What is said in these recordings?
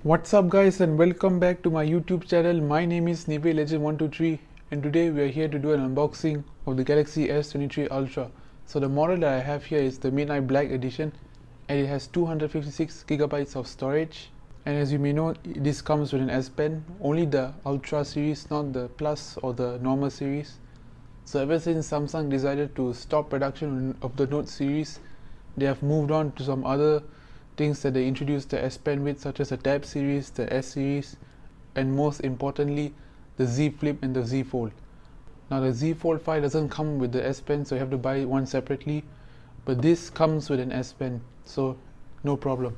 What's up guys, and welcome back to my YouTube channel. My name is Legend123 and today we are here to do an unboxing of the Galaxy S23 Ultra. So the model that I have here is the Midnight Black edition and it has 256GB of storage. And as you may know, this comes with an S Pen, only the Ultra series, not the Plus or the normal series. So ever since Samsung decided to stop production of the Note series, they have moved on to some other things that they introduced the S Pen with, such as the Tab series, the S series, and most importantly the Z Flip and the Z Fold. Now the Z Fold 5 doesn't come with the S Pen, so you have to buy one separately, but this comes with an S Pen, so no problem.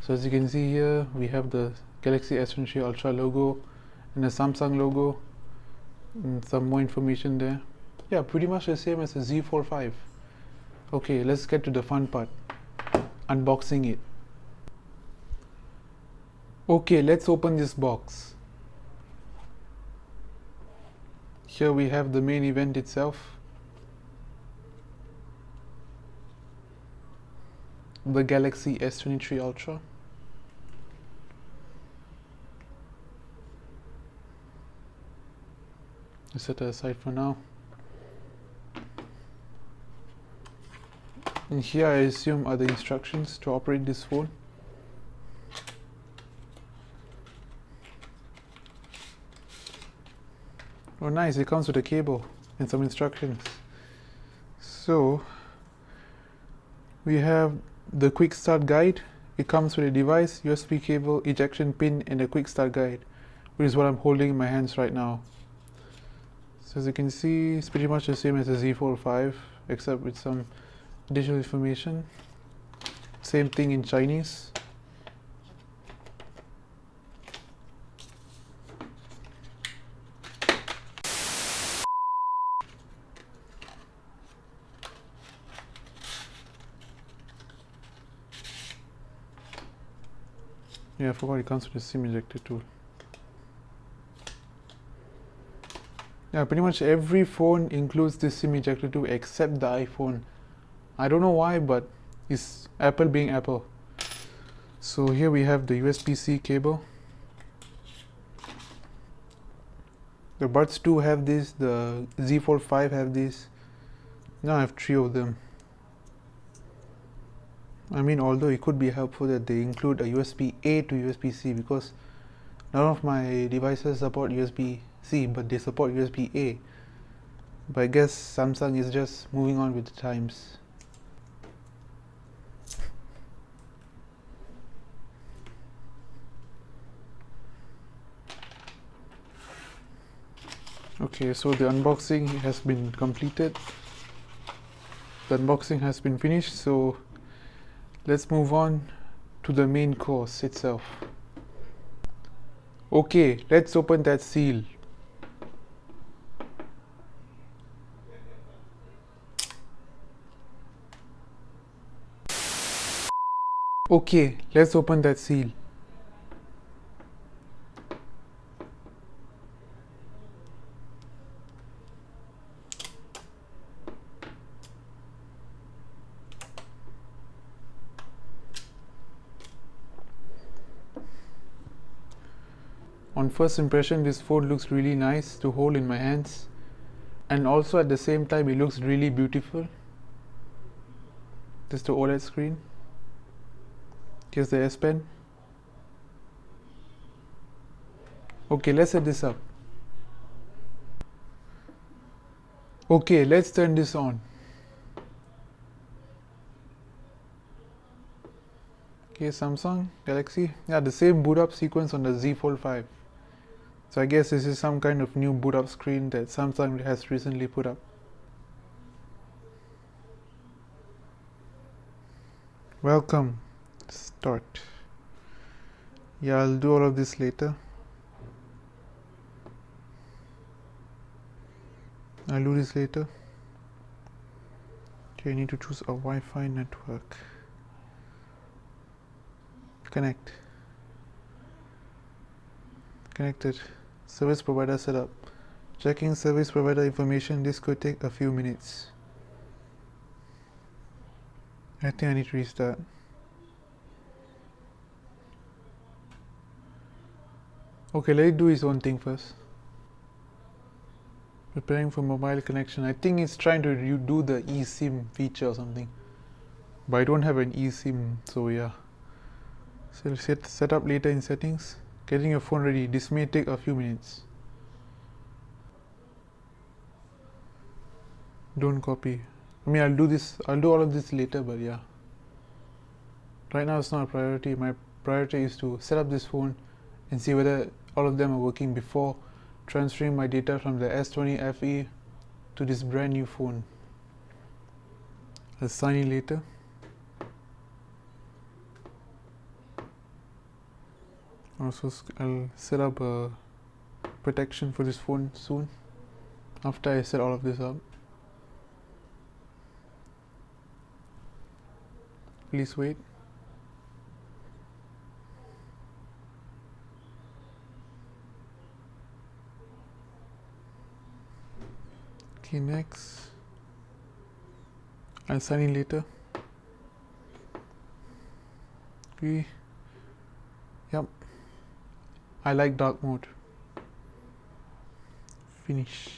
So as you can see here, we have the Galaxy S23 Ultra logo and the Samsung logo and some more information there. Yeah, pretty much the same as the Z Fold 5. Okay, let's get to the fun part, unboxing it. Okay, let's open this box. Here we have the main event itself, the Galaxy S23 Ultra. Let's set it aside for now. And here I assume are the instructions to operate this phone. Oh nice, it comes with a cable and some instructions. So we have the quick start guide. It comes with a device, USB cable, ejection pin, and a quick start guide, which is what I'm holding in my hands right now. So as you can see, it's pretty much the same as the Z Fold 5, except with some additional information. Same thing in Chinese. Yeah, I forgot it comes with a SIM ejector tool. Yeah, pretty much every phone includes this SIM ejector tool except the iPhone. I don't know why, but it's Apple being Apple. So here we have the USB-C cable. The Buds 2 have this, the Z Fold 5 have this. Now I have 3 of them. I mean, although it could be helpful that they include a USB-A to USB-C, because none of my devices support USB-C, but they support USB-A. But I guess Samsung is just moving on with the times. Okay, so the unboxing has been completed. The unboxing has been finished, so let's move on to the main course itself. Okay, let's open that seal. Okay, let's open that seal. On first impression, this phone looks really nice to hold in my hands, and also at the same time it looks really beautiful. This is the OLED screen. Here's the S Pen. Okay, let's set this up. Okay, let's turn this on. Okay, Samsung Galaxy. Yeah, the same boot up sequence on the Z Fold 5. So I guess this is some kind of new boot up screen that Samsung has recently put up. Welcome. Start. Yeah, I'll do all of this later. I'll do this later. Okay, I need to choose a Wi-Fi network. Connect. Connected. Service provider setup. Checking service provider information. This could take a few minutes. I think I need to restart. Okay, let it do its own thing first. Preparing for mobile connection. I think it's trying to do the eSIM feature or something. But I don't have an eSIM, so yeah. So set up later in settings. Getting your phone ready. This may take a few minutes. Don't copy. I mean, I'll do all of this later, but yeah. Right now it's not a priority. My priority is to set up this phone and see whether all of them are working before transferring my data from the S20 FE to this brand new phone. I'll sign in later. Also, I'll set up a protection for this phone soon after I set all of this up. Please wait. Okay, next. I'll sign in later. Okay. Yep. I like dark mode. Finish.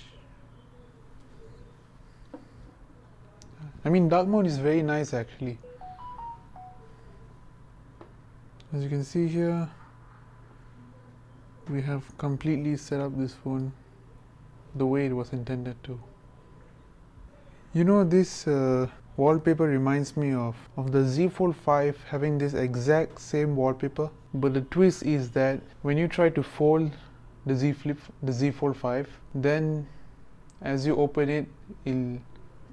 I mean, dark mode is very nice actually. As you can see here, we have completely set up this phone the way it was intended to. You know, this wallpaper reminds me of the Z Fold 5 having this exact same wallpaper, but the twist is that when you try to fold the Z Fold 5, then as you open it, it'll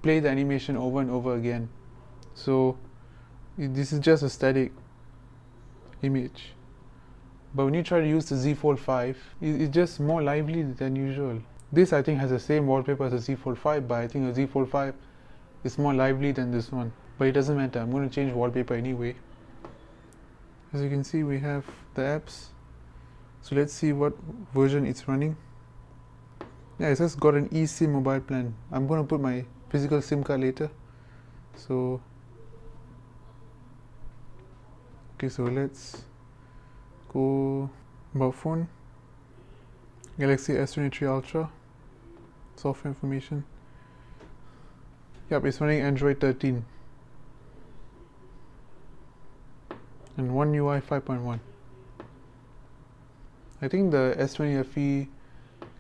play the animation over and over again. So this is just a static image, but when you try to use the Z Fold 5, it's just more lively than usual. This I think has the same wallpaper as the Z Fold 5, but I think the Z Fold 5 is more lively than this one. But it doesn't matter, I'm going to change wallpaper anyway. As you can see, we have the apps. So let's see what version it's running. Yeah, it says got an eSIM mobile plan. I'm going to put my physical SIM card later. So okay, so let's go about phone. Galaxy S23 Ultra. Software information. Yep, it's running Android 13 and One UI 5.1. I think the S20 FE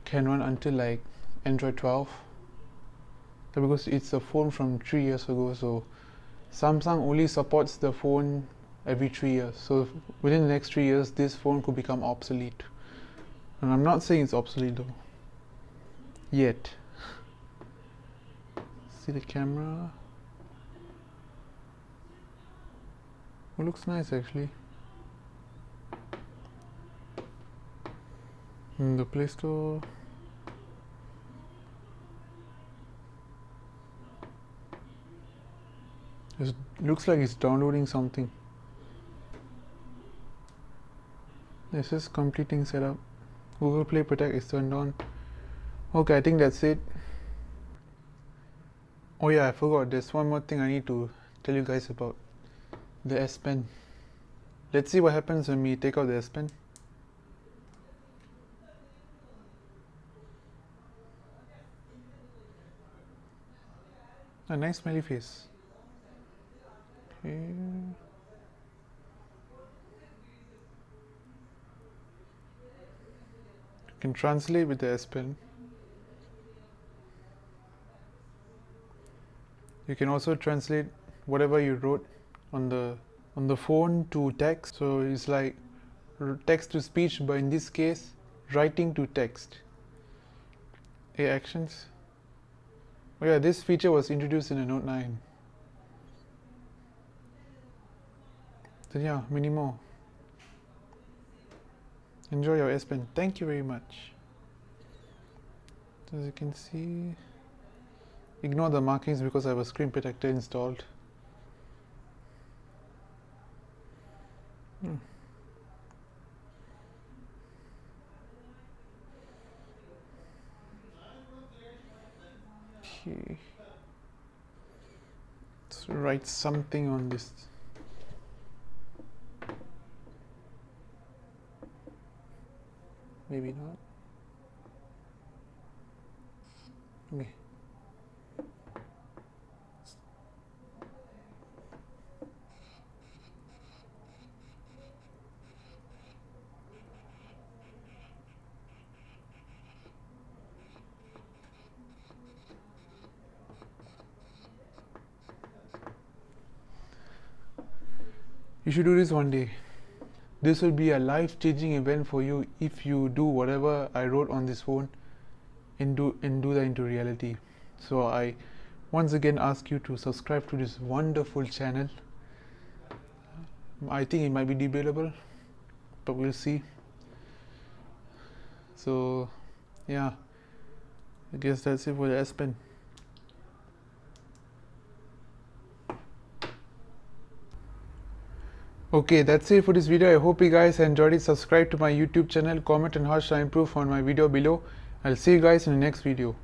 can run until like Android 12, because it's a phone from 3 years ago, so Samsung only supports the phone every 3 years. So within the next 3 years, this phone could become obsolete. And I'm not saying it's obsolete though, yet. See the camera? It looks nice actually. In the Play Store. It looks like it's downloading something. This is completing setup. Google Play Protect is turned on. Okay, I think that's it. Oh yeah, I forgot. There's one more thing I need to tell you guys about. The S Pen. Let's see what happens when we take out the S Pen. A nice smiley face. Okay. You can translate with the S Pen. You can also translate whatever you wrote on the phone to text. So it's like text to speech, but in this case, writing to text. A actions. Oh yeah, this feature was introduced in the Note 9. So yeah, many more. Enjoy your S Pen. Thank you very much. As you can see, ignore the markings because I have a screen protector installed. Okay. Let's write something on this. maybe not. Okay. You should do this one day. This will be a life-changing event for you if you do whatever I wrote on this phone and do that into reality. So I once again ask you to subscribe to this wonderful channel. I think it might be debatable, but we'll see. So yeah, I guess that's it for the S Pen. Okay, that's it for this video. I hope you guys enjoyed it. Subscribe to my YouTube channel, comment on how should I improve on my video below. I'll see you guys in the next video.